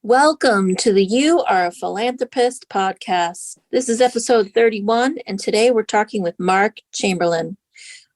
Welcome to the You Are a Philanthropist podcast. This is episode 31, and today we're talking with Mark Chamberlin.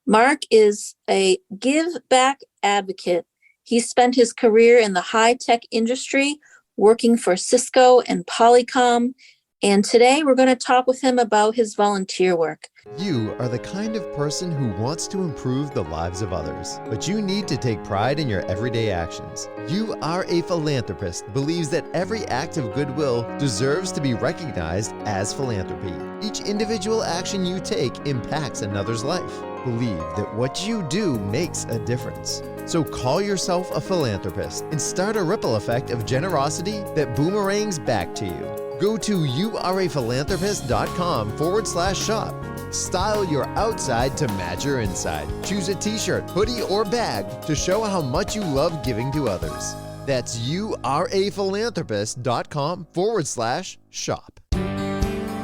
Mark is a give back advocate. He spent his career in the high-tech industry working for Cisco and PolyCom, and today we're going to talk with him about his volunteer work. You are the kind of person who wants to improve the lives of others, but you need to take pride in your everyday actions. You Are a Philanthropist believes that every act of goodwill deserves to be recognized as philanthropy. Each individual action you take impacts another's life. Believe that what you do makes a difference. So call yourself a philanthropist and start a ripple effect of generosity that boomerangs back to you. Go to youareaphilanthropist.com/shop. Style your outside to match your inside. Choose a t-shirt, hoodie, or bag to show how much you love giving to others. That's youareaphilanthropist.com/shop.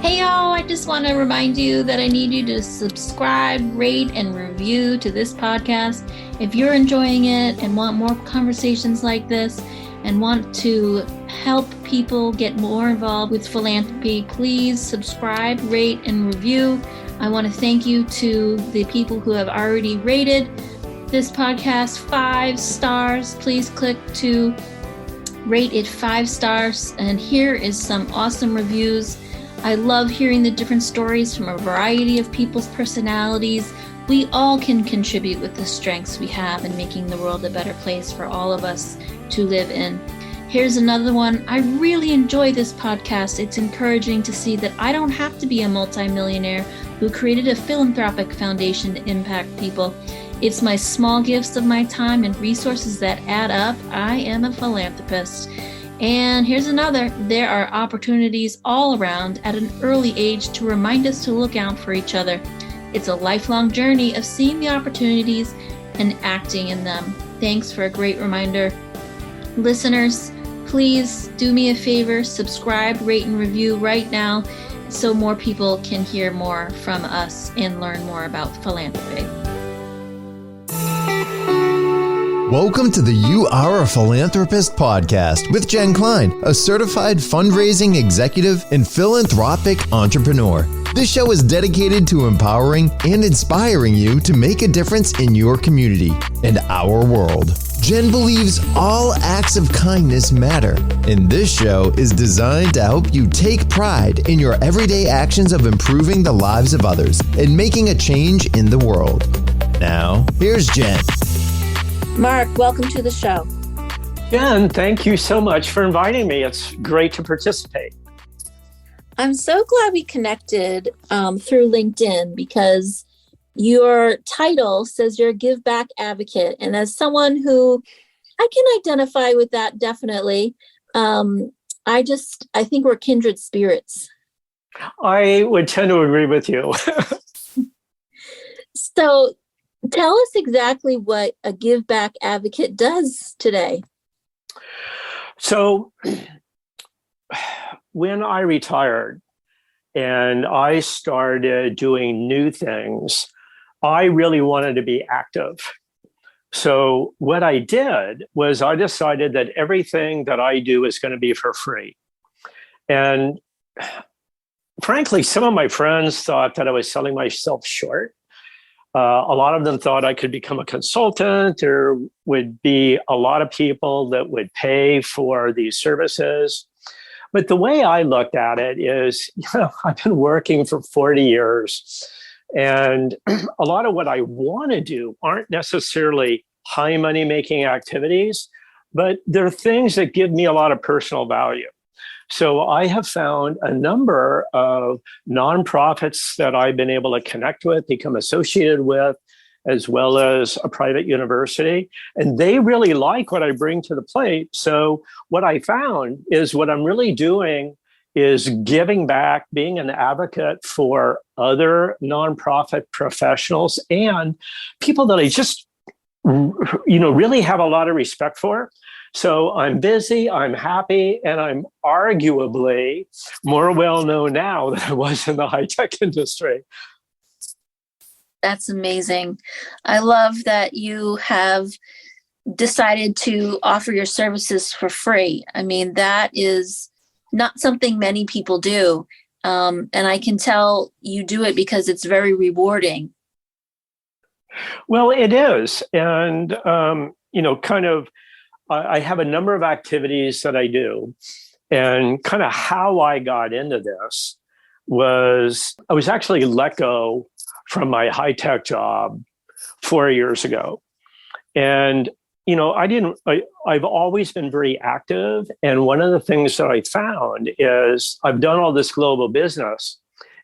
Hey y'all, I just want to remind you that I need you to subscribe, rate, and review to this podcast. If you're enjoying it and want more conversations like this and want to help people get more involved with philanthropy, please subscribe, rate, and review. I want to thank you to the people who have already rated this podcast 5 stars. Please click to rate it 5 stars. And here is some awesome reviews. I love hearing the different stories from a variety of people's personalities. We all can contribute with the strengths we have in making the world a better place for all of us to live in. Here's another one. I really enjoy this podcast. It's encouraging to see that I don't have to be a multimillionaire who created a philanthropic foundation to impact people. It's my small gifts of my time and resources that add up. I am a philanthropist. And here's another. There are opportunities all around at an early age to remind us to look out for each other. It's a lifelong journey of seeing the opportunities and acting in them. Thanks for a great reminder. Listeners, please do me a favor, subscribe, rate, and review right now so more people can hear more from us and learn more about philanthropy. Welcome to the You Are a Philanthropist podcast with Jen Klein, a certified fundraising executive and philanthropic entrepreneur. This show is dedicated to empowering and inspiring you to make a difference in your community and our world. Jen believes all acts of kindness matter, and this show is designed to help you take pride in your everyday actions of improving the lives of others and making a change in the world. Now, here's Jen. Mark, welcome to the show. Jen, thank you so much for inviting me. It's great to participate. I'm so glad we connected through LinkedIn because your title says you're a give back advocate. And as someone who I can identify with that, definitely, I think we're kindred spirits. I would tend to agree with you. So tell us exactly what a give back advocate does today. So when I retired and I started doing new things, I really wanted to be active. So what I did was I decided that everything that I do is going to be for free. And frankly, some of my friends thought that I was selling myself short. A lot of them thought I could become a consultant. There would be a lot of people that would pay for these services. But the way I looked at it is, I've been working for 40 years. And a lot of what I want to do aren't necessarily high money making activities, but they're things that give me a lot of personal value. So I have found a number of nonprofits that I've been able to connect with, become associated with, as well as a private university. And they really like what I bring to the plate. So what I found is what I'm really doing is giving back, being an advocate for other nonprofit professionals and people that I just, really have a lot of respect for. So I'm busy, I'm happy, and I'm arguably more well-known now than I was in the high-tech industry. That's amazing. I love that you have decided to offer your services for free. I mean, that is not something many people do. And I can tell you do it because it's very rewarding. Well, it is. And, I have a number of activities that I do. And kind of how I got into this was I was actually let go from my high-tech job 4 years ago. And, I've always been very active. And one of the things that I found is I've done all this global business,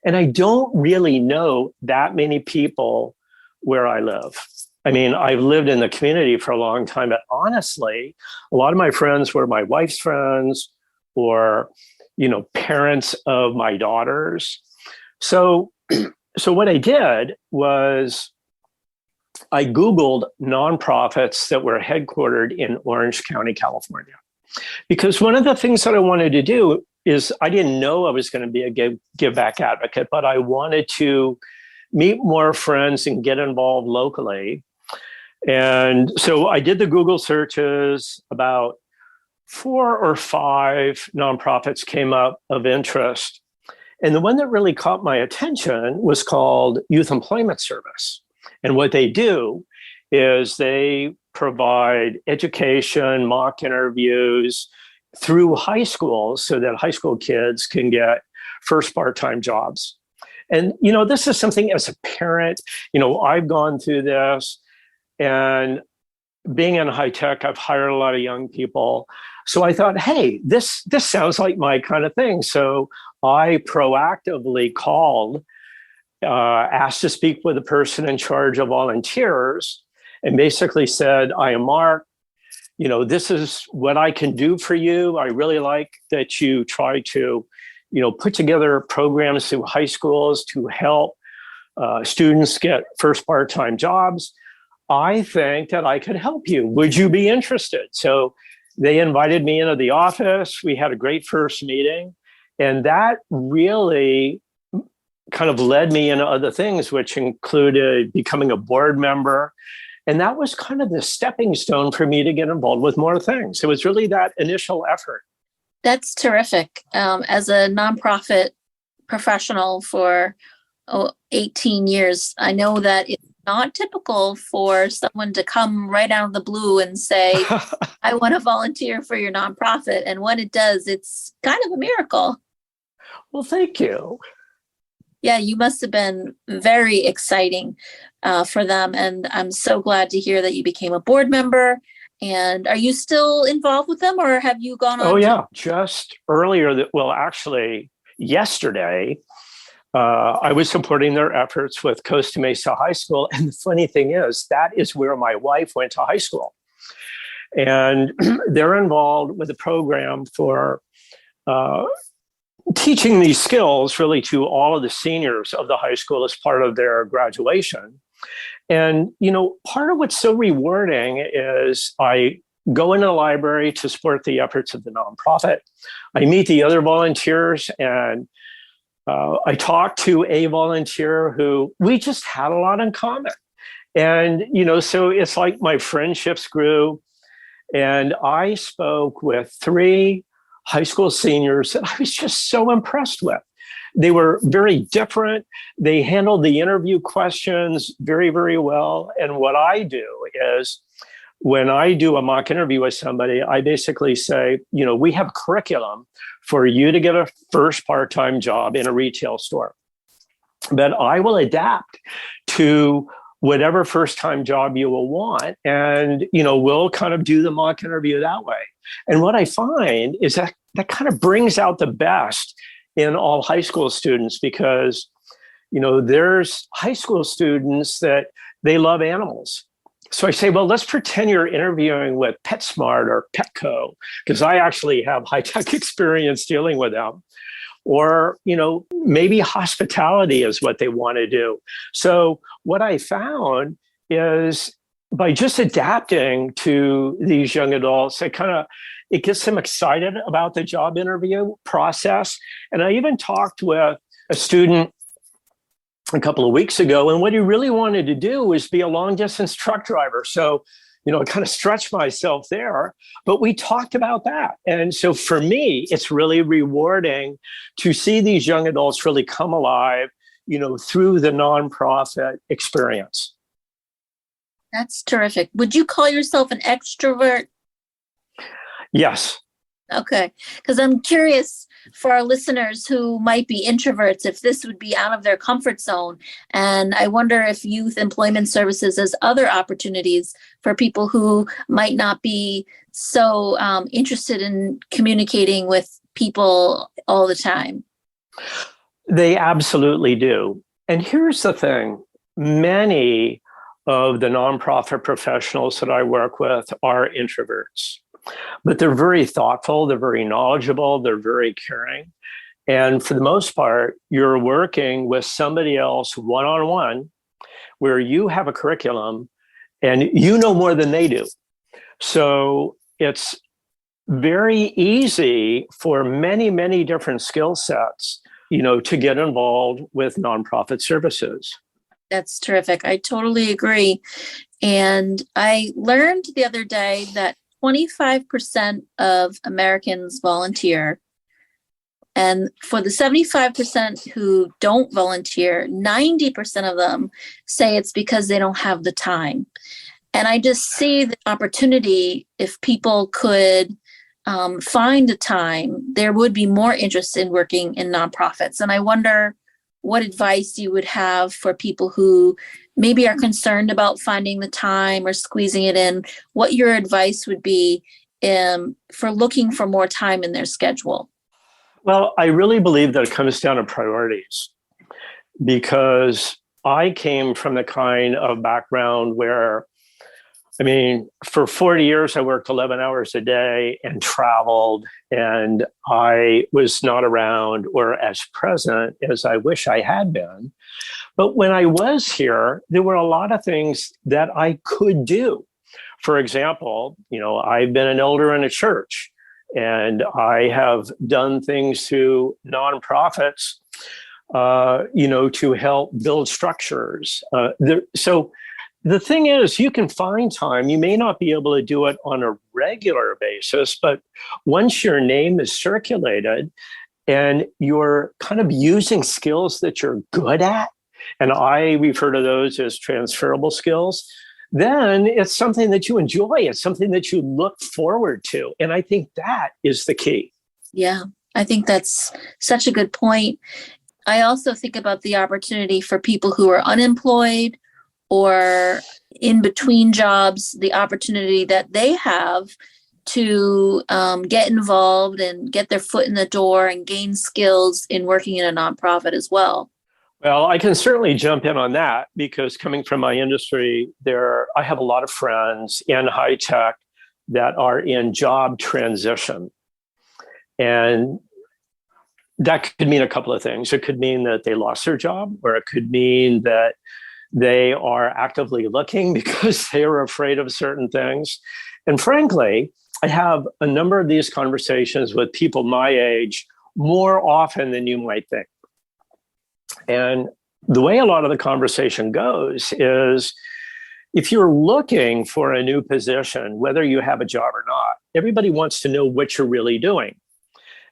and I don't really know that many people where I live. I mean, I've lived in the community for a long time, but honestly, a lot of my friends were my wife's friends or, parents of my daughters. So what I did was I Googled nonprofits that were headquartered in Orange County, California, because one of the things that I wanted to do is I didn't know I was going to be a give back advocate, but I wanted to meet more friends and get involved locally. And so I did the Google searches. About 4 or 5 nonprofits came up of interest. And the one that really caught my attention was called Youth Employment Service. And what they do is they provide education, mock interviews through high schools so that high school kids can get first part-time jobs. And, this is something as a parent, I've gone through this, and being in high tech, I've hired a lot of young people. So I thought, hey, this sounds like my kind of thing. So I proactively called, asked to speak with the person in charge of volunteers, and basically said, I am Mark. This is what I can do for you. I really like that you try to, put together programs through high schools to help students get first part-time jobs. I think that I could help you. Would you be interested? So they invited me into the office. We had a great first meeting. And that really kind of led me into other things, which included becoming a board member. And that was kind of the stepping stone for me to get involved with more things. It was really that initial effort. That's terrific. As a nonprofit professional for 18 years, I know that it's not typical for someone to come right out of the blue and say, I want to volunteer for your nonprofit. And when it does, it's kind of a miracle. Well, thank you. Yeah, you must have been very exciting for them. And I'm so glad to hear that you became a board member. And are you still involved with them, or have you gone on? Oh, yeah. Just earlier, actually yesterday, I was supporting their efforts with Costa Mesa High School. And the funny thing is, that is where my wife went to high school. And they're involved with a program for teaching these skills really to all of the seniors of the high school as part of their graduation. And, part of what's so rewarding is I go into the library to support the efforts of the nonprofit. I meet the other volunteers, and I talked to a volunteer who we just had a lot in common. And, so it's like my friendships grew. And I spoke with 3 high school seniors that I was just so impressed with. They were very different. They handled the interview questions very, very well. And what I do is when I do a mock interview with somebody, I basically say, we have curriculum for you to get a first part-time job in a retail store. But I will adapt to whatever first-time job you will want. And, we'll kind of do the mock interview that way. And what I find is that kind of brings out the best in all high school students, because, there's high school students that they love animals. So I say, well, let's pretend you're interviewing with PetSmart or Petco, because I actually have high-tech experience dealing with them. Or, maybe hospitality is what they want to do. So what I found is by just adapting to these young adults, it gets them excited about the job interview process. And I even talked with a student a couple of weeks ago, and what he really wanted to do was be a long distance truck driver. So, kind of stretch myself there. But we talked about that. And so for me, it's really rewarding to see these young adults really come alive, through the nonprofit experience. That's terrific. Would you call yourself an extrovert? Yes. Okay. Because I'm curious for our listeners who might be introverts, if this would be out of their comfort zone. And I wonder if Youth Employment Services has other opportunities for people who might not be so interested in communicating with people all the time. They absolutely do. And here's the thing. Many of the nonprofit professionals that I work with are introverts, but they're very thoughtful, they're very knowledgeable, they're very caring. And for the most part, you're working with somebody else one-on-one where you have a curriculum and you know more than they do. So it's very easy for many, many different skill sets, to get involved with nonprofit services. That's terrific. I totally agree. And I learned the other day that 25% of Americans volunteer. And for the 75% who don't volunteer, 90% of them say it's because they don't have the time. And I just see the opportunity, if people could find the time, there would be more interest in working in nonprofits. And I wonder what advice you would have for people who maybe are concerned about finding the time or squeezing it in, what your advice would be for looking for more time in their schedule. Well, I really believe that it comes down to priorities, because I came from the kind of background where, for 40 years, I worked 11 hours a day and traveled, and I was not around or as present as I wish I had been. But when I was here, there were a lot of things that I could do. For example, I've been an elder in a church, and I have done things through nonprofits, to help build structures. So the thing is, you can find time. You may not be able to do it on a regular basis, but once your name is circulated and you're kind of using skills that you're good at, and I refer to those as transferable skills, then it's something that you enjoy. It's something that you look forward to. And I think that is the key. Yeah, I think that's such a good point. I also think about the opportunity for people who are unemployed or in between jobs, the opportunity that they have to get involved and get their foot in the door and gain skills in working in a nonprofit as well. Well, I can certainly jump in on that, because coming from my industry, I have a lot of friends in high tech that are in job transition. And that could mean a couple of things. It could mean that they lost their job, or it could mean that they are actively looking because they are afraid of certain things. And frankly, I have a number of these conversations with people my age more often than you might think. And the way a lot of the conversation goes is, if you're looking for a new position, whether you have a job or not, everybody wants to know what you're really doing.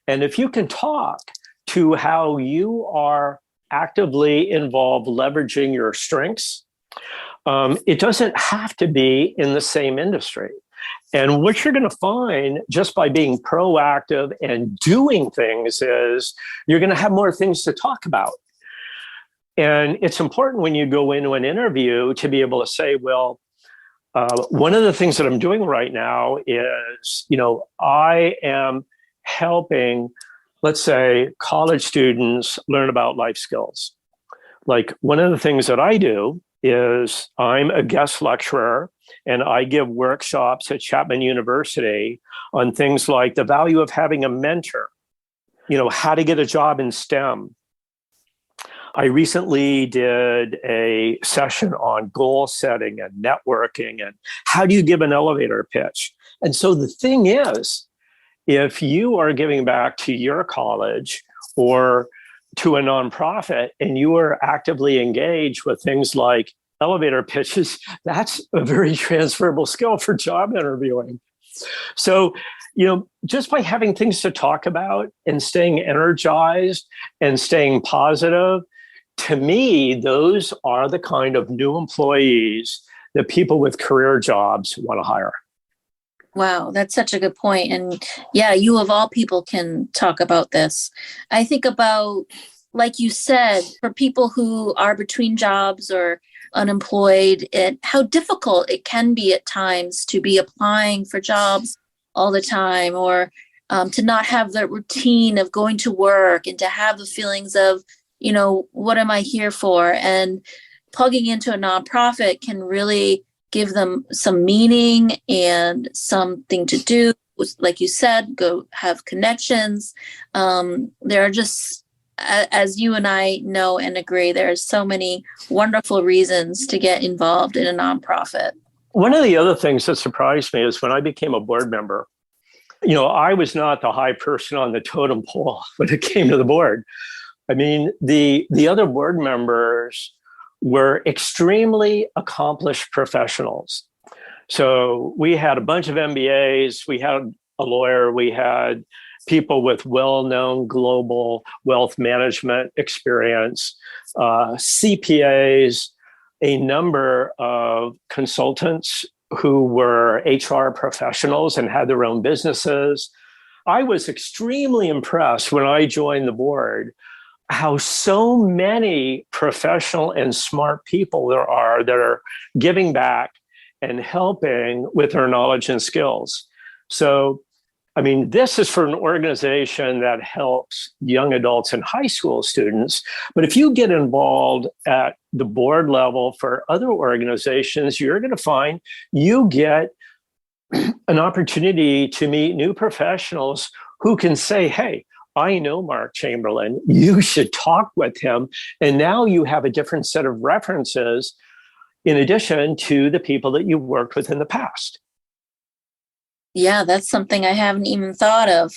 And if you can talk to how you are actively involved leveraging your strengths, it doesn't have to be in the same industry. And what you're going to find just by being proactive and doing things is you're going to have more things to talk about. And it's important when you go into an interview to be able to say, well, one of the things that I'm doing right now is, I am helping, let's say, college students learn about life skills. Like, one of the things that I do is I'm a guest lecturer, and I give workshops at Chapman University on things like the value of having a mentor, how to get a job in STEM. I recently did a session on goal setting and networking and how do you give an elevator pitch. And so the thing is, if you are giving back to your college or to a nonprofit and you are actively engaged with things like elevator pitches, that's a very transferable skill for job interviewing. So, just by having things to talk about and staying energized and staying positive, to me, those are the kind of new employees that people with career jobs want to hire. Wow, that's such a good point. And yeah, you of all people can talk about this. I think about, like you said, for people who are between jobs or unemployed, how difficult it can be at times to be applying for jobs all the time, or to not have the routine of going to work and to have the feelings of, what am I here for? And plugging into a nonprofit can really give them some meaning and something to do. Like you said, go have connections. There are just, as you and I know and agree, there are so many wonderful reasons to get involved in a nonprofit. One of the other things that surprised me is when I became a board member, I was not the high person on the totem pole when it came to the board. I mean, the other board members were extremely accomplished professionals. So we had a bunch of MBAs, we had a lawyer, we had people with well-known global wealth management experience, CPAs, a number of consultants who were HR professionals and had their own businesses. I was extremely impressed when I joined the board how so many professional and smart people there are that are giving back and helping with their knowledge and skills. So, I mean, this is for an organization that helps young adults and high school students. But if you get involved at the board level for other organizations, you're going to find you get an opportunity to meet new professionals who can say, hey, I know Mark Chamberlin, you should talk with him. And now you have a different set of references in addition to the people that you worked with in the past. Yeah, that's something I haven't even thought of.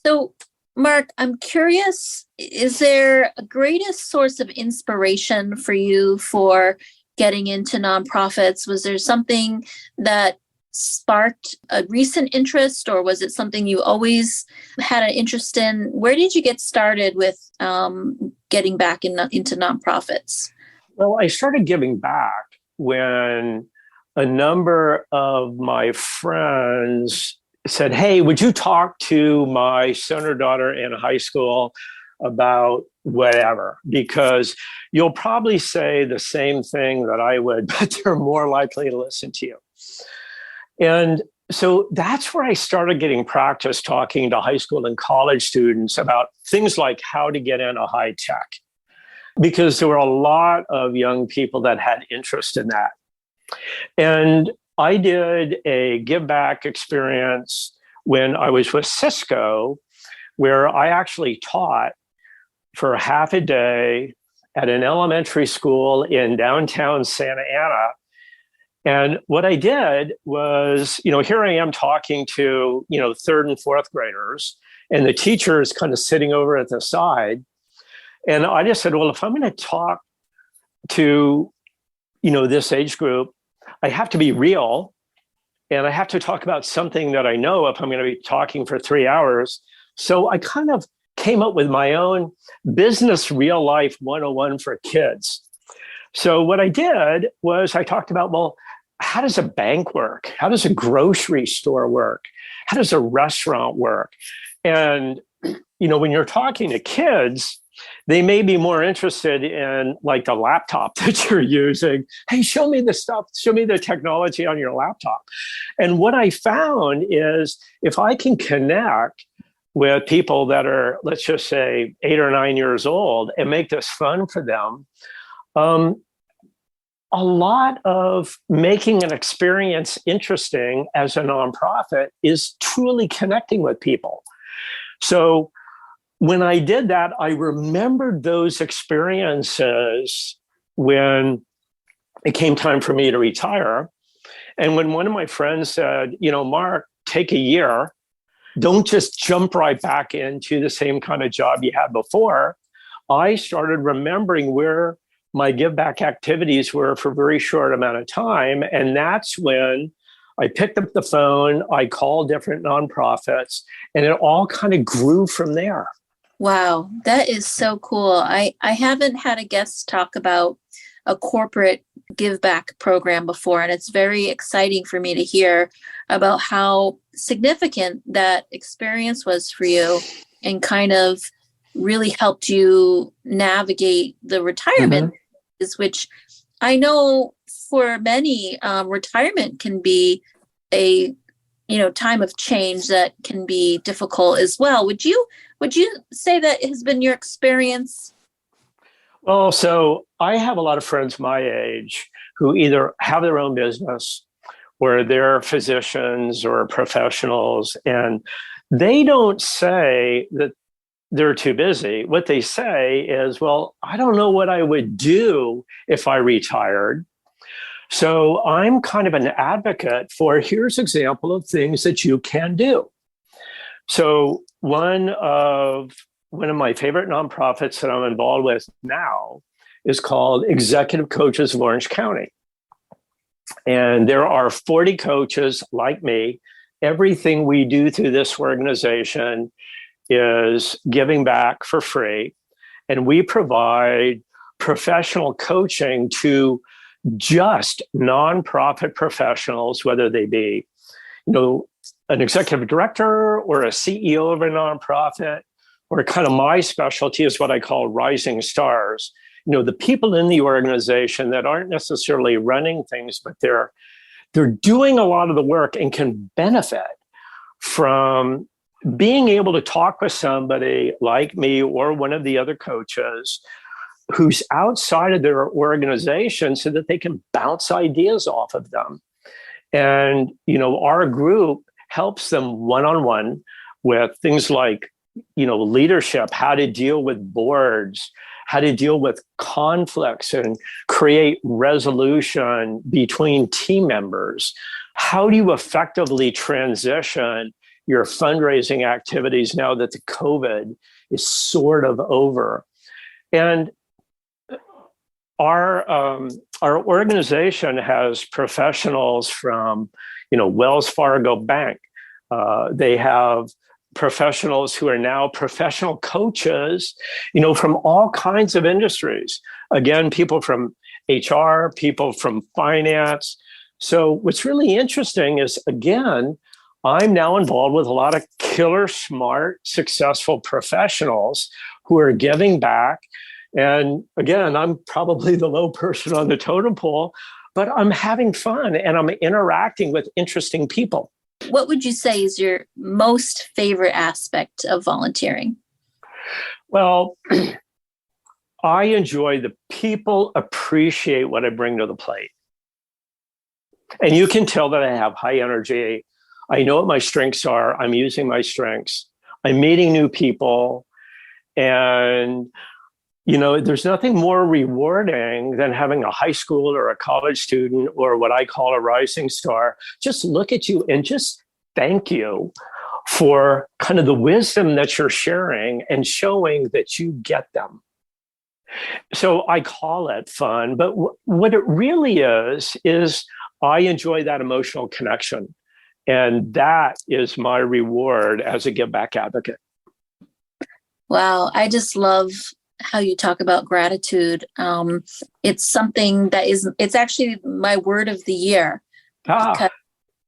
So, Mark, I'm curious, is there a greatest source of inspiration for you for getting into nonprofits? Was there something that sparked a recent interest, or was it something you always had an interest in? Where did you get started with getting back into nonprofits? Well, I started giving back when a number of my friends said, hey, would you talk to my son or daughter in high school about whatever? Because you'll probably say the same thing that I would, but they're more likely to listen to you. And so that's where I started getting practice talking to high school and college students about things like how to get into high tech, because there were a lot of young people that had interest in that. And I did a give back experience when I was with Cisco, where I actually taught for half a day at an elementary school in downtown Santa Ana. And what I did was, here I am talking to, third and fourth graders, and the teacher is kind of sitting over at the side. And I just said, well, if I'm going to talk to, this age group, I have to be real, and I have to talk about something that I know if I'm going to be talking for 3 hours. So I kind of came up with my own business real life 101 for kids. So what I did was I talked about, well, how does a bank work? How does a grocery store work? How does a restaurant work? And, when you're talking to kids, they may be more interested in like the laptop that you're using. Hey, show me the stuff, show me the technology on your laptop. And what I found is if I can connect with people that are, let's just say 8 or 9 years old and make this fun for them, a lot of making an experience interesting as a nonprofit is truly connecting with people. So when I did that, I remembered those experiences when it came time for me to retire. And when one of my friends said, Mark, take a year, don't just jump right back into the same kind of job you had before, I started remembering where my give back activities were for a very short amount of time. And that's when I picked up the phone, I called different nonprofits, and it all kind of grew from there. Wow, that is so cool. I haven't had a guest talk about a corporate give back program before, and it's very exciting for me to hear about how significant that experience was for you and kind of really helped you navigate the retirement, which I know for many, retirement can be a time of change that can be difficult as well. Would you say that has been your experience? Well, so I have a lot of friends my age who either have their own business or they're physicians or professionals, and they don't say that they're too busy. What they say is, well, I don't know what I would do if I retired. So I'm kind of an advocate for here's an example of things that you can do. So one of my favorite nonprofits that I'm involved with now is called Executive Coaches of Orange County. And there are 40 coaches like me. Everything we do through this organization is giving back for free. And we provide professional coaching to just nonprofit professionals, whether they be, an executive director or a CEO of a nonprofit, or kind of my specialty is what I call rising stars. The people in the organization that aren't necessarily running things, but they're doing a lot of the work and can benefit from being able to talk with somebody like me or one of the other coaches who's outside of their organization so that they can bounce ideas off of them. And, our group helps them one-on-one with things like, leadership, how to deal with boards, how to deal with conflicts and create resolution between team members. How do you effectively transition your fundraising activities now that the COVID is sort of over? And our organization has professionals from, Wells Fargo Bank. They have professionals who are now professional coaches, from all kinds of industries. Again, people from HR, people from finance. So what's really interesting is, again, I'm now involved with a lot of killer, smart, successful professionals who are giving back. And again, I'm probably the low person on the totem pole, but I'm having fun and I'm interacting with interesting people. What would you say is your most favorite aspect of volunteering? Well, I enjoy the people appreciate what I bring to the plate. And you can tell that I have high energy. I know what my strengths are. I'm using my strengths. I'm meeting new people. And, there's nothing more rewarding than having a high school or a college student or what I call a rising star just look at you and just thank you for kind of the wisdom that you're sharing and showing that you get them. So I call it fun, but what it really is I enjoy that emotional connection. And that is my reward as a give back advocate. Wow. I just love how you talk about gratitude. It's something it's actually my word of the year. Because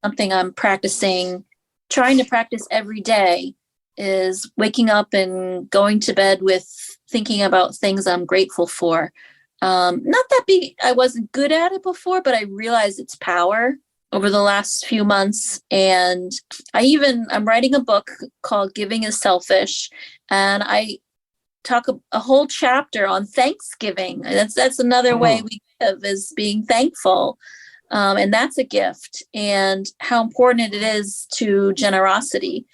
something I'm trying to practice every day is waking up and going to bed with thinking about things I'm grateful for. Not that I wasn't good at it before, but I realized its power over the last few months. And I'm writing a book called Giving is Selfish. And I talk a whole chapter on Thanksgiving. That's another way we give, is being thankful. And that's a gift, and how important it is to generosity.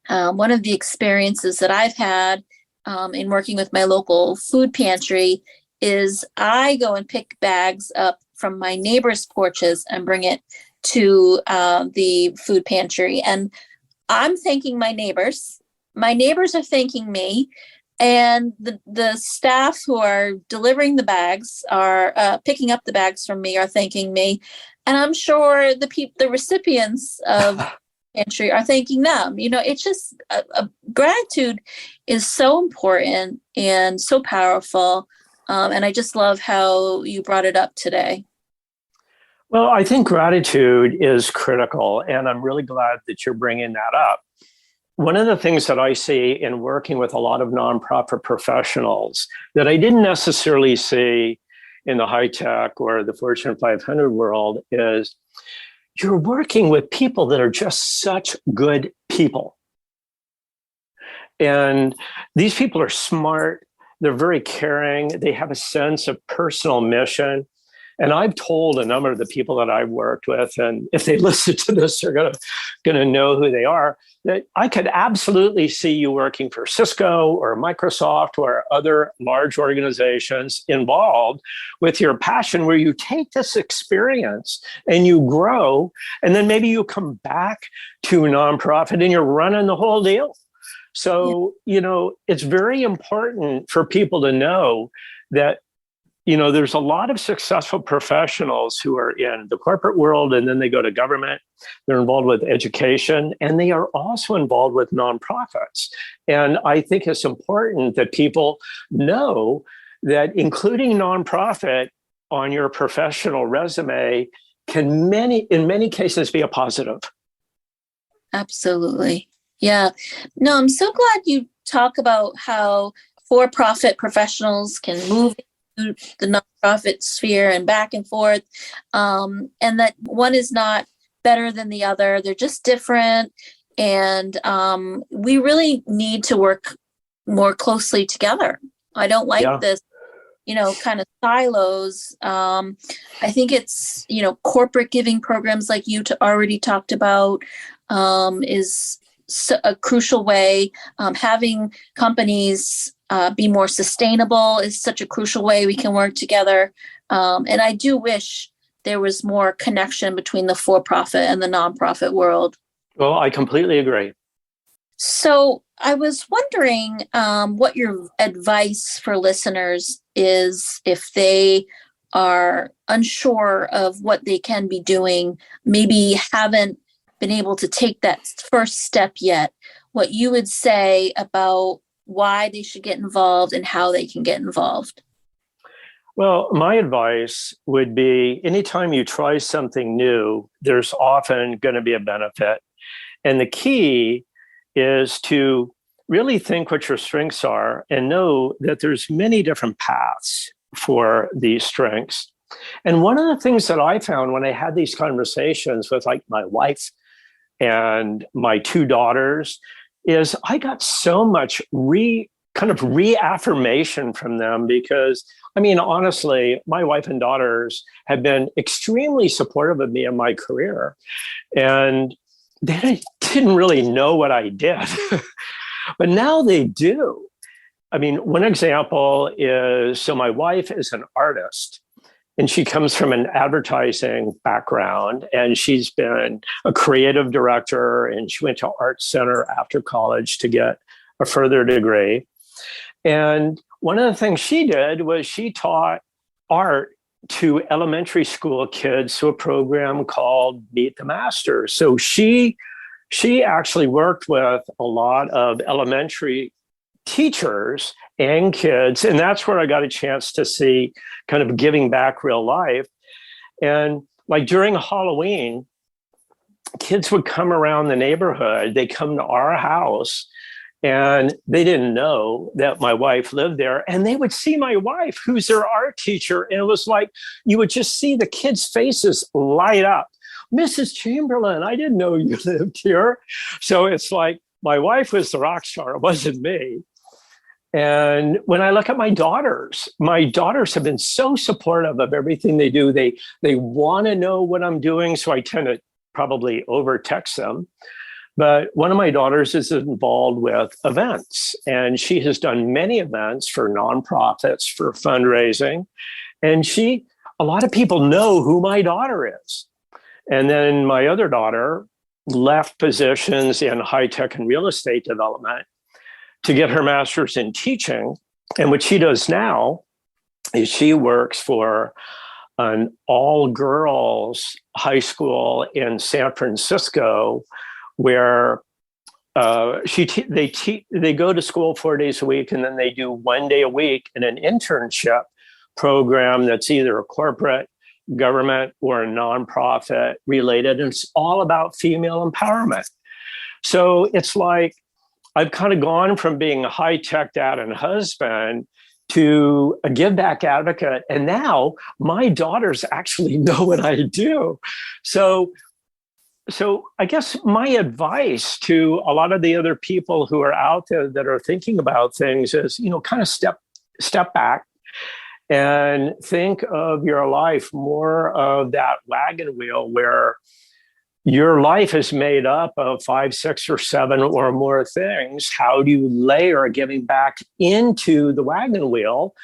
One of the experiences that I've had in working with my local food pantry is I go and pick bags up from my neighbors' porches and bring it to the food pantry. And I'm thanking my neighbors. My neighbors are thanking me. And the staff who are delivering the bags are picking up the bags from me are thanking me. And I'm sure the recipients of entry are thanking them. It's just gratitude is so important and so powerful. And I just love how you brought it up today. Well, I think gratitude is critical, and I'm really glad that you're bringing that up. One of the things that I see in working with a lot of nonprofit professionals that I didn't necessarily see in the high tech or the Fortune 500 world is you're working with people that are just such good people. And these people are smart, they're very caring, they have a sense of personal mission. And I've told a number of the people that I've worked with, and if they listen to this, they're gonna know who they are, that I could absolutely see you working for Cisco or Microsoft or other large organizations involved with your passion, where you take this experience and you grow, and then maybe you come back to a nonprofit and you're running the whole deal. So, it's very important for people to know that there's a lot of successful professionals who are in the corporate world, and then they go to government. They're involved with education, and they are also involved with nonprofits. And I think it's important that people know that including nonprofit on your professional resume can in many cases be a positive. Absolutely. Yeah. No, I'm so glad you talk about how for-profit professionals can move the nonprofit sphere and back and forth, and that one is not better than the other. They're just different, and we really need to work more closely together. I don't like this, kind of silos. I think it's, corporate giving programs like you already talked about is a crucial way. Having companies be more sustainable is such a crucial way we can work together. And I do wish there was more connection between the for-profit and the nonprofit world. Well, I completely agree. So I was wondering what your advice for listeners is if they are unsure of what they can be doing, maybe haven't been able to take that first step yet, what you would say about why they should get involved and how they can get involved. Well, my advice would be anytime you try something new, there's often going to be a benefit. And the key is to really think what your strengths are and know that there's many different paths for these strengths. And one of the things that I found when I had these conversations with my wife and my two daughters is I got so much reaffirmation from them because, honestly, my wife and daughters have been extremely supportive of me in my career. And they didn't really know what I did, but now they do. One example is, so my wife is an artist. And she comes from an advertising background, and she's been a creative director, and she went to Art Center after college to get a further degree. And one of the things she did was she taught art to elementary school kids through a program called Meet the Masters. So she actually worked with a lot of elementary teachers and kids. And that's where I got a chance to see kind of giving back real life. And during Halloween, kids would come around the neighborhood. They come to our house and they didn't know that my wife lived there. And they would see my wife, who's their art teacher. And it was like, you would just see the kids' faces light up. Mrs. Chamberlin, I didn't know you lived here. So it's like, my wife was the rock star. It wasn't me. And when I look at my daughters have been so supportive of everything they do. They want to know what I'm doing. So I tend to probably over text them. But one of my daughters is involved with events, and she has done many events for nonprofits, for fundraising. And a lot of people know who my daughter is. And then my other daughter left positions in high tech and real estate development to get her master's in teaching. And what she does now is she works for an all-girls high school in San Francisco, where they go to school 4 days a week, and then they do 1 day a week in an internship program that's either a corporate, government, or a nonprofit related. And it's all about female empowerment. So it's like I've kind of gone from being a high-tech dad and husband to a give back advocate. And now my daughters actually know what I do. So I guess my advice to a lot of the other people who are out there that are thinking about things is, kind of step back and think of your life more of that wagon wheel where your life is made up of 5, 6, or 7 or more things. How do you layer giving back into the wagon wheel?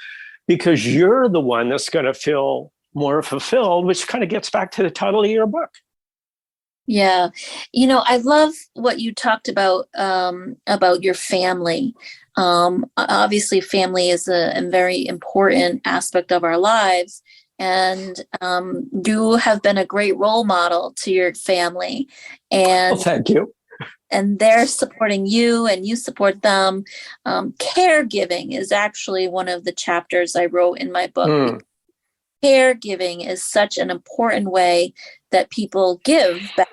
Because you're the one that's going to feel more fulfilled, which kind of gets back to the title of your book. Yeah. I love what you talked about your family. Obviously, family is a very important aspect of our lives. And you have been a great role model to your family. And thank you. And they're supporting you and you support them. Caregiving is actually one of the chapters I wrote in my book. Caregiving is such an important way that people give back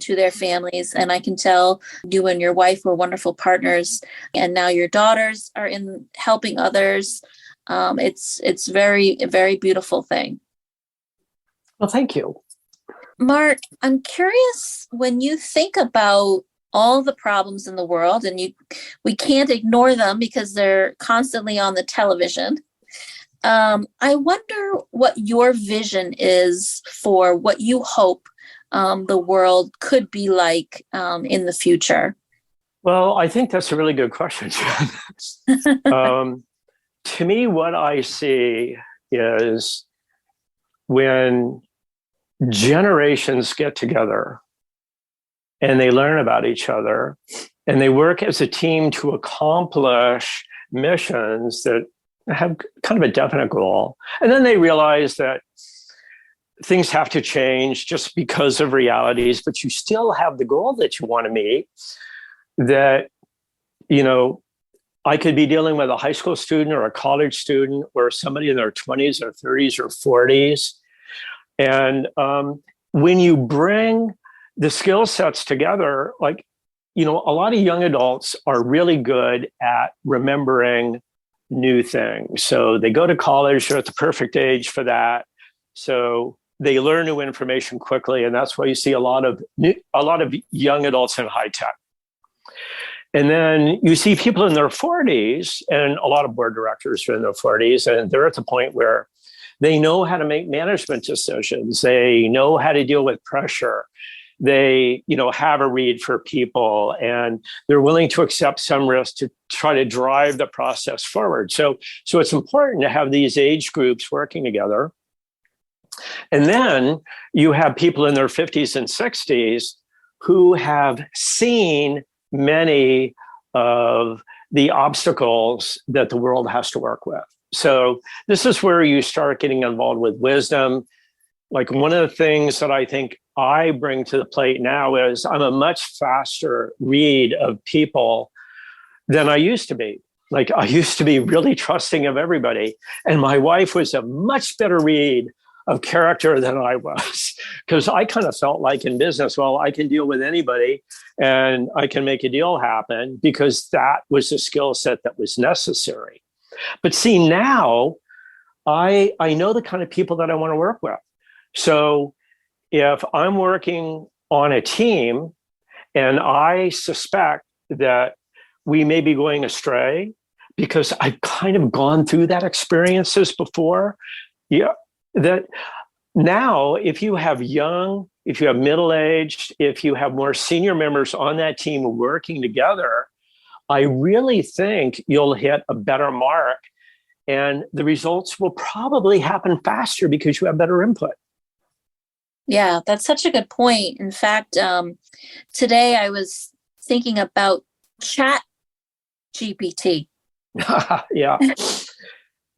to their families. And I can tell you and your wife were wonderful partners. And now your daughters are in helping others. It's very, a very beautiful thing. Well, thank you. Mark, I'm curious, when you think about all the problems in the world, and we can't ignore them because they're constantly on the television. I wonder what your vision is for what you hope the world could be like in the future. Well, I think that's a really good question, Jen. To me, what I see is when generations get together and they learn about each other and they work as a team to accomplish missions that have kind of a definite goal. And then they realize that things have to change just because of realities, but you still have the goal that you want to meet. That, I could be dealing with a high school student or a college student or somebody in their 20s or 30s or 40s. And when you bring the skill sets together, a lot of young adults are really good at remembering new things. So they go to college, they're at the perfect age for that. So they learn new information quickly. And that's why you see a lot of young adults in high tech. And then you see people in their 40s, and a lot of board directors are in their 40s, and they're at the point where they know how to make management decisions. They know how to deal with pressure. They, have a read for people, and they're willing to accept some risk to try to drive the process forward. So it's important to have these age groups working together. And then you have people in their 50s and 60s who have seen many of the obstacles that the world has to work with. So this is where you start getting involved with wisdom. Like, one of the things that I think I bring to the plate now is I'm a much faster read of people than I used to be. Like, I used to be really trusting of everybody. And my wife was a much better read of character than I was, because I kind of felt like in business, well, I can deal with anybody and I can make a deal happen, because that was a skill set that was necessary. But see, now I know the kind of people that I want to work with. So if I'm working on a team and I suspect that we may be going astray, because I've kind of gone through that experiences before, that now if you have young, if you have middle-aged, if you have more senior members on that team working together, I really think you'll hit a better mark, and the results will probably happen faster because you have better input. Yeah, that's such a good point. In fact, today I was thinking about chat GPT. Yeah.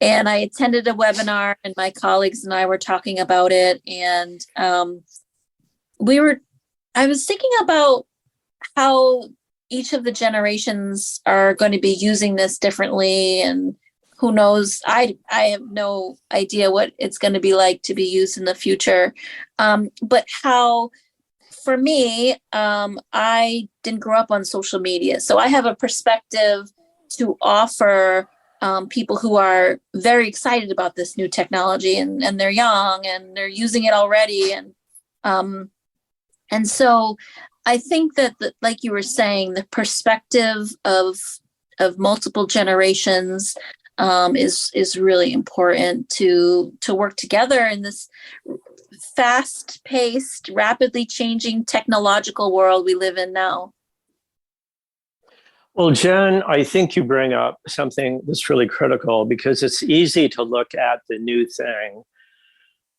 And I attended a webinar, and my colleagues and I were talking about it. And I was thinking about how each of the generations are going to be using this differently. And who knows, I have no idea what it's going to be like to be used in the future. But how, for me, I didn't grow up on social media. So I have a perspective to offer people who are very excited about this new technology, and they're young and they're using it already. And so I think that, like you were saying, the perspective of multiple generations is really important to work together in this fast-paced, rapidly changing technological world we live in now. Well, Jen, I think you bring up something that's really critical, because it's easy to look at the new thing.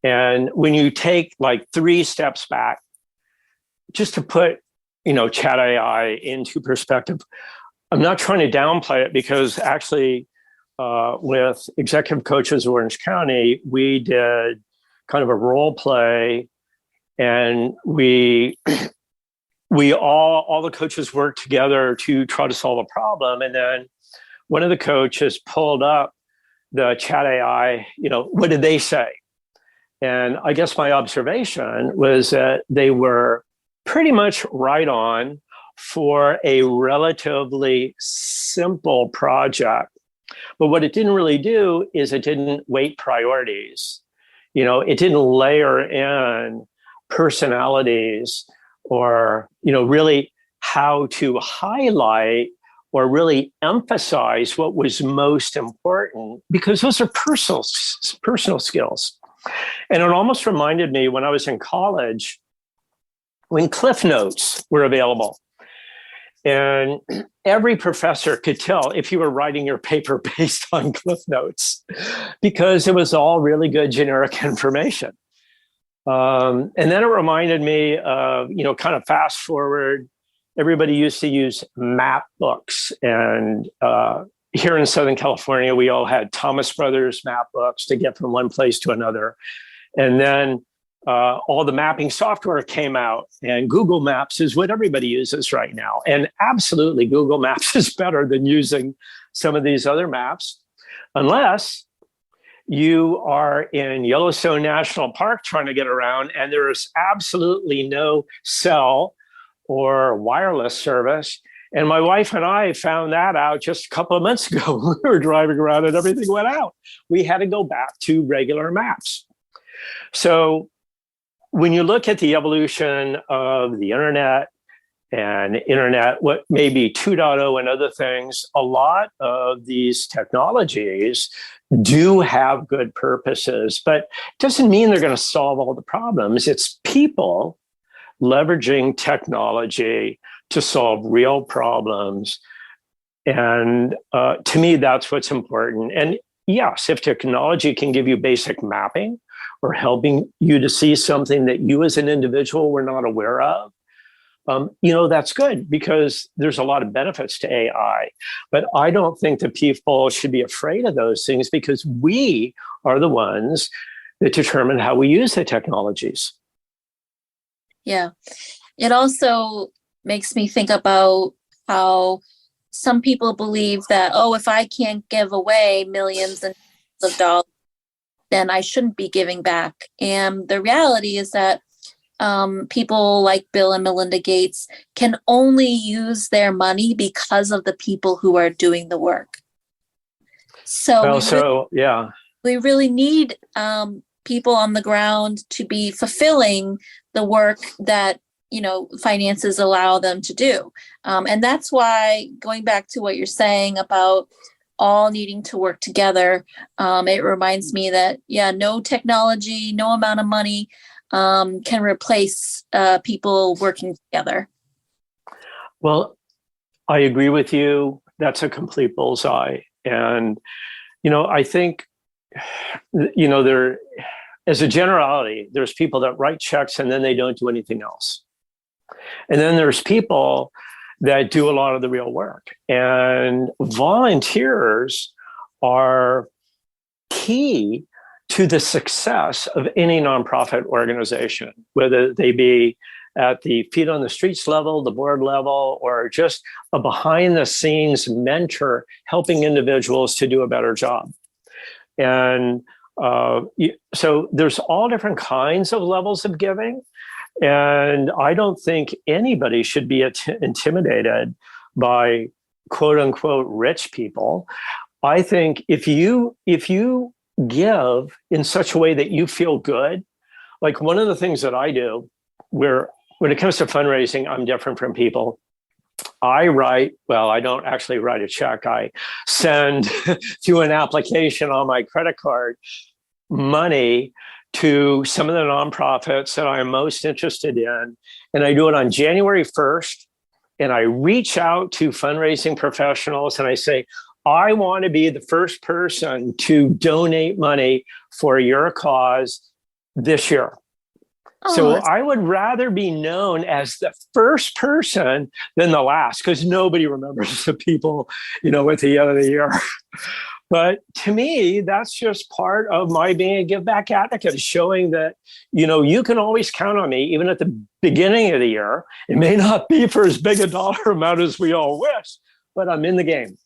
And when you take like 3 steps back, just to put, chat AI into perspective, I'm not trying to downplay it, because actually with executive coaches of Orange County, we did kind of a role play, and we all the coaches worked together to try to solve a problem. And then one of the coaches pulled up the chat AI, what did they say? And I guess my observation was that they were pretty much right on for a relatively simple project. But what it didn't really do is it didn't weight priorities. It didn't layer in personalities, or really how to highlight or really emphasize what was most important, because those are personal skills. And it almost reminded me when I was in college, when Cliff Notes were available, and every professor could tell if you were writing your paper based on Cliff Notes, because it was all really good generic information. And then it reminded me of, kind of fast forward, everybody used to use map books. And here in Southern California, we all had Thomas Brothers map books to get from one place to another. And then all the mapping software came out, and Google Maps is what everybody uses right now. And absolutely, Google Maps is better than using some of these other maps, unless you are in Yellowstone National Park trying to get around, and there is absolutely no cell or wireless service. And my wife and I found that out just a couple of months ago when we were driving around and everything went out. We had to go back to regular maps. So when you look at the evolution of the internet what may be 2.0 and other things, a lot of these technologies do have good purposes, but it doesn't mean they're going to solve all the problems. It's people leveraging technology to solve real problems. And to me, that's what's important. And yes, if technology can give you basic mapping or helping you to see something that you as an individual were not aware of, that's good, because there's a lot of benefits to AI. But I don't think that people should be afraid of those things, because we are the ones that determine how we use the technologies. Yeah. It also makes me think about how some people believe that, if I can't give away millions and millions of dollars, then I shouldn't be giving back. And the reality is that people like Bill and Melinda Gates can only use their money because of the people who are doing the work. We really need people on the ground to be fulfilling the work that finances allow them to do. And that's why, going back to what you're saying about all needing to work together, it reminds me that, no technology, no amount of money can replace people working together. Well, I agree with you. That's a complete bullseye. And, I think, there, as a generality, there's people that write checks and then they don't do anything else. And then there's people that do a lot of the real work. And volunteers are key to the success of any nonprofit organization, whether they be at the feet on the streets level, the board level, or just a behind the scenes mentor helping individuals to do a better job. And so there's all different kinds of levels of giving. And I don't think anybody should be intimidated by quote unquote rich people. I think if you give in such a way that you feel good, like one of the things that I do, where when it comes to fundraising, I'm different from people. I don't actually write a check. I send through an application on my credit card money to some of the nonprofits that I'm most interested in. And I do it on January 1st. And I reach out to fundraising professionals and I say, I want to be the first person to donate money for your cause this year. So I would rather be known as the first person than the last, because nobody remembers the people, at the end of the year. But to me, that's just part of my being a give back advocate, showing that, you can always count on me, even at the beginning of the year. It may not be for as big a dollar amount as we all wish, but I'm in the game.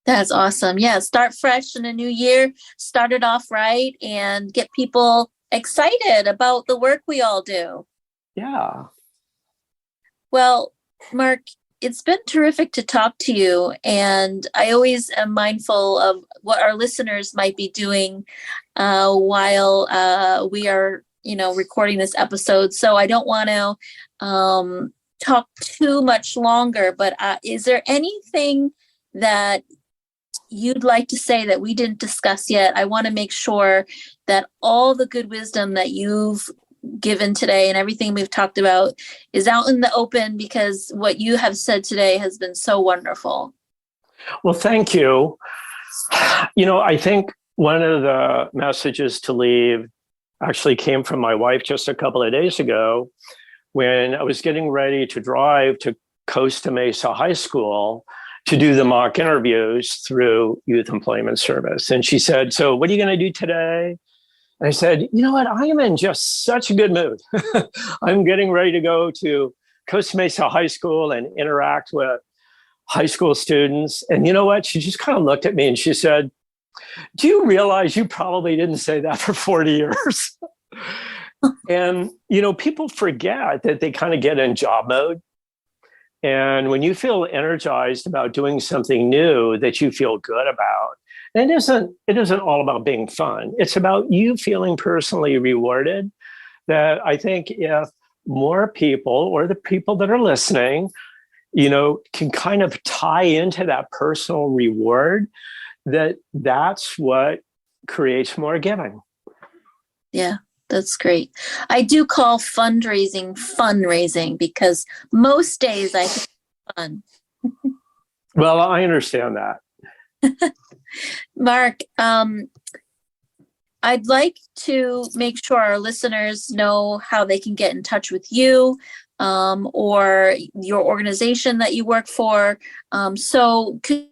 That's awesome. Yeah. Start fresh in a new year, start it off right, and get people excited about the work we all do. Yeah. Well, Mark, it's been terrific to talk to you. And I always am mindful of what our listeners might be doing while we are, recording this episode. So I don't want to talk too much longer, but is there anything that you'd like to say that we didn't discuss yet? I want to make sure that all the good wisdom that you've given today and everything we've talked about is out in the open, because what you have said today has been so wonderful. Well, thank you. I think one of the messages to leave actually came from my wife just a couple of days ago when I was getting ready to drive to Costa Mesa High School to do the mock interviews through Youth Employment Service. And she said, "So what are you going to do today?" And I said, "You know what? I am in just such a good mood. I'm getting ready to go to Costa Mesa High School and interact with high school students." And you know what? She just kind of looked at me and she said, "Do you realize you probably didn't say that for 40 years?" And, people forget that they kind of get in job mode. And when you feel energized about doing something new that you feel good about, and it isn't all about being fun. It's about you feeling personally rewarded. That I think if more people, or the people that are listening, can kind of tie into that personal reward, that's what creates more giving. Yeah, that's great. I do call fundraising because most days I think it's fun. Well, I understand that. Mark, I'd like to make sure our listeners know how they can get in touch with you or your organization that you work for. So can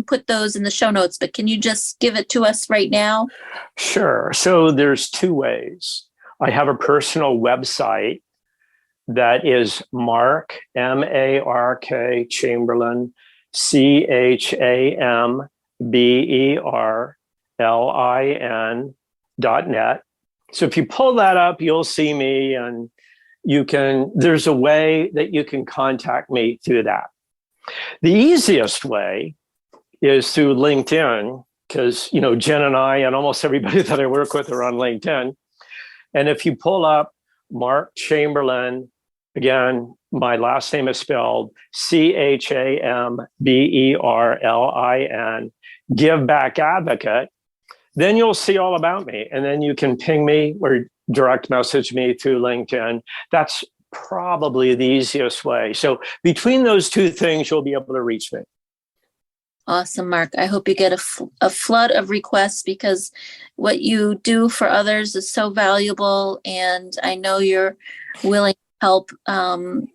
put those in the show notes, but can you just give it to us right now? Sure. So there's two ways. I have a personal website that is Mark, M-A-R-K, Chamberlin, CHAMBERLIN.net. So if you pull that up, you'll see me, and there's a way that you can contact me through that. The easiest way is through LinkedIn, because, Jen and I and almost everybody that I work with are on LinkedIn. And if you pull up Mark Chamberlin, again, my last name is spelled CHAMBERLIN, Give Back Advocate, then you'll see all about me. And then you can ping me or direct message me through LinkedIn. That's probably the easiest way. So between those two things, you'll be able to reach me. Awesome, Mark. I hope you get a flood of requests, because what you do for others is so valuable. And I know you're willing to help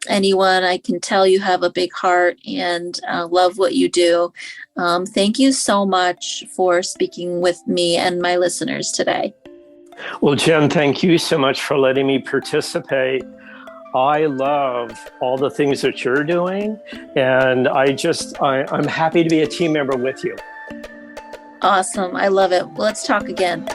anyone. I can tell you have a big heart and love what you do. Thank you so much for speaking with me and my listeners today. Well, Jen, thank you so much for letting me participate. I love all the things that you're doing, and I'm happy to be a team member with you. Awesome. I love it. Well, let's talk again.